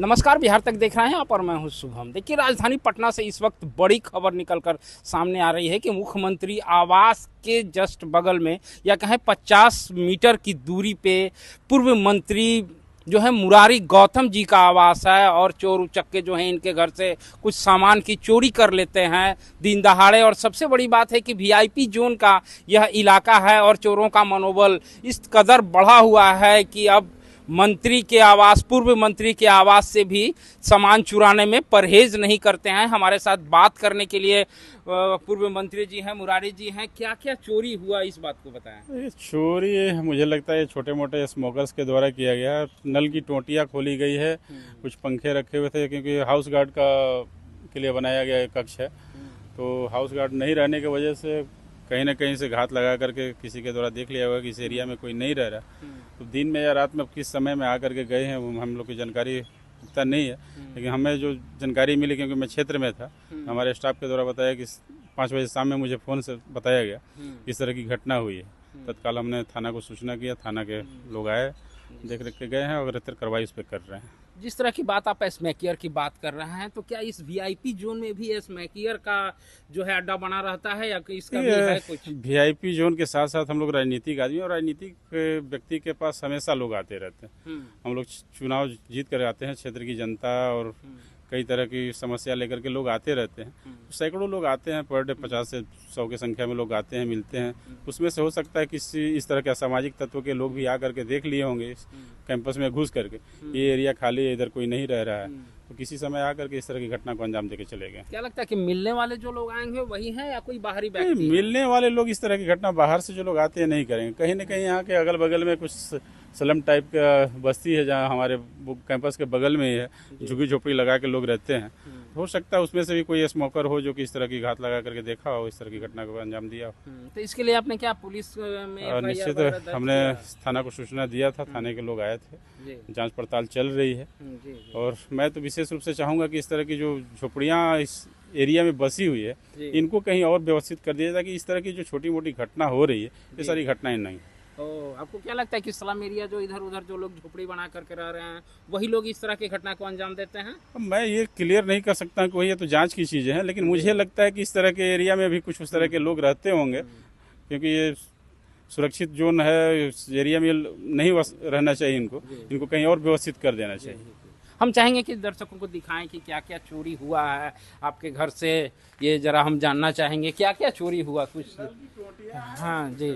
नमस्कार, बिहार तक देख रहे हैं आप और मैं हूं शुभम। देखिए, राजधानी पटना से इस वक्त बड़ी खबर निकलकर सामने आ रही है कि मुख्यमंत्री आवास के जस्ट बगल में या कहें 50 मीटर की दूरी पे पूर्व मंत्री जो है मुरारी गौतम जी का आवास है और चोर उचक्के जो हैं इनके घर से कुछ सामान की चोरी कर लेते हैं दिन दहाड़े। और सबसे बड़ी बात है कि वीआईपी जोन का यह इलाका है और चोरों का मनोबल इस कदर बढ़ा हुआ है कि अब मंत्री के आवास, पूर्व मंत्री के आवास से भी सामान चुराने में परहेज नहीं करते हैं। हमारे साथ बात करने के लिए पूर्व मंत्री जी हैं, मुरारी जी हैं। क्या क्या चोरी हुआ इस बात को बताएं। ये चोरी मुझे लगता है छोटे मोटे स्मोकर्स के द्वारा किया गया। नल की टोंटियाँ खोली गई है, कुछ पंखे रखे हुए थे क्योंकि हाउस गार्ड के लिए बनाया गया कक्ष है, तो हाउस गार्ड नहीं रहने की वजह से कहीं ना कहीं से घात लगा करके किसी के द्वारा देख लिया होगा कि इस एरिया में कोई नहीं रह रहा, तो दिन में या रात में किस समय में आकर के गए हैं हम लोग की जानकारी पुख्ता नहीं है। लेकिन हमें जो जानकारी मिली, क्योंकि मैं क्षेत्र में था, हमारे स्टाफ के द्वारा बताया कि 5 बजे शाम में मुझे फ़ोन से बताया गया इस तरह की घटना हुई है। तत्काल हमने थाना को सूचना किया, थाना के लोग आए, देख रेख के गए हैं और अग्रतर कार्रवाई उस पर कर रहे हैं। जिस तरह की बात आप स्मैकियर की बात कर रहे हैं, तो क्या इस वीआईपी जोन में भी स्मैकियर का जो है अड्डा बना रहता है या इसका भी है कुछ? वीआईपी जोन के साथ साथ हम लोग राजनीतिक आदमी और राजनीतिक व्यक्ति के पास हमेशा लोग आते रहते हैं। हम लोग चुनाव जीत कर आते हैं, क्षेत्र की जनता और कई तरह की समस्या लेकर के लोग आते रहते हैं। सैकड़ों लोग आते हैं पर डे, 50 से 100 की संख्या में लोग आते हैं, मिलते हैं। उसमें से हो सकता है किसी इस तरह के असामाजिक तत्व के लोग भी आकर के देख लिए होंगे इस कैंपस में घुस करके ये एरिया खाली है, इधर कोई नहीं रह रहा है, तो किसी समय आकर के इस तरह की घटना को अंजाम देके चले गए। क्या लगता है कि मिलने वाले जो लोग आएंगे वही हैं या कोई बाहरी व्यक्ति? मिलने वाले लोग इस तरह की घटना बाहर से जो लोग आते हैं नहीं करेंगे। कहीं ना कहीं यहाँ के अगल बगल में कुछ स्लम टाइप का बस्ती है जहाँ हमारे कैंपस के बगल में ही है, झुग्गी झोपड़ी लगा के लोग रहते हैं। हो सकता है उसमें से भी कोई स्मोकर हो जो कि इस तरह की घात लगा करके देखा हो, इस तरह की घटना को अंजाम दिया हो। तो इसके लिए आपने क्या पुलिस में निश्चित हमने थाना को सूचना दिया था, थाने के लोग आए थे, जांच पड़ताल चल रही है। और मैं तो विशेष रूप से चाहूँगा कि इस तरह की जो झोपड़ियाँ इस एरिया में बसी हुई है इनको कहीं और व्यवस्थित कर दिया जाए, ताकि इस तरह की जो छोटी मोटी घटना हो रही है ये सारी घटनाएं नहीं। आपको क्या लगता है कि स्लम एरिया जो इधर उधर जो लोग झोपड़ी बना करके रह रहे हैं वही लोग इस तरह की घटना को अंजाम देते हैं? मैं ये क्लियर नहीं कर सकता कि वही है, तो जांच की चीज़ें हैं, लेकिन मुझे लगता है कि इस तरह के एरिया में भी कुछ उस तरह के लोग रहते होंगे, क्योंकि ये सुरक्षित जोन है, इस एरिया में नहीं रहना चाहिए। इनको कहीं और व्यवस्थित कर देना चाहिए। हम चाहेंगे कि दर्शकों को दिखाएं कि क्या क्या चोरी हुआ है आपके घर से, ये जरा हम जानना चाहेंगे क्या क्या चोरी हुआ कुछ। हाँ जी,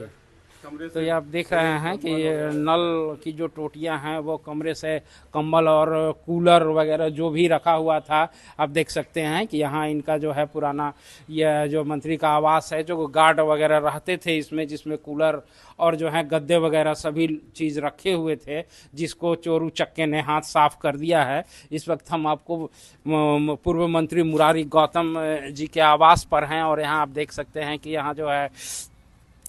तो ये आप देख रहे हैं कि ये नल की जो टोटियां हैं वो कमरे से कंबल और कूलर वगैरह जो भी रखा हुआ था, आप देख सकते हैं कि यहाँ इनका जो है पुराना यह जो मंत्री का आवास है, जो गार्ड वगैरह रहते थे इसमें, जिसमें कूलर और जो है गद्दे वगैरह सभी चीज़ रखे हुए थे, जिसको चोरू चक्के ने हाथ साफ कर दिया है। इस वक्त हम आपको पूर्व मंत्री मुरारी गौतम जी के आवास पर हैं और यहाँ आप देख सकते हैं कि यहाँ जो है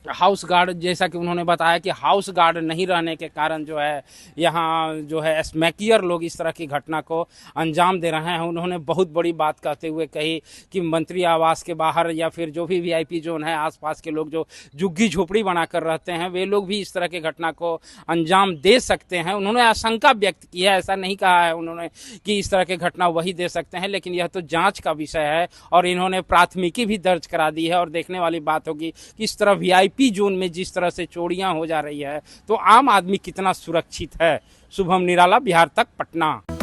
हाउस गार्ड, जैसा कि उन्होंने बताया कि हाउस गार्ड नहीं रहने के कारण जो है यहाँ जो है स्मैकियर लोग इस तरह की घटना को अंजाम दे रहे हैं। उन्होंने बहुत बड़ी बात कहते हुए कही कि मंत्री आवास के बाहर या फिर जो भी वीआईपी जोन है आसपास के लोग जो झुग्गी झोपड़ी बनाकर रहते हैं वे लोग भी इस तरह की घटना को अंजाम दे सकते हैं। उन्होंने आशंका व्यक्त की है, ऐसा नहीं कहा है उन्होंने कि इस तरह की घटना वही दे सकते हैं, लेकिन यह तो जाँच का विषय है और इन्होंने प्राथमिकी भी दर्ज करा दी है। और देखने वाली बात होगी कि इस तरह वीआईपी जोन में जिस तरह से चोरियां हो जा रही है तो आम आदमी कितना सुरक्षित है। शुभम निराला, बिहार तक, पटना।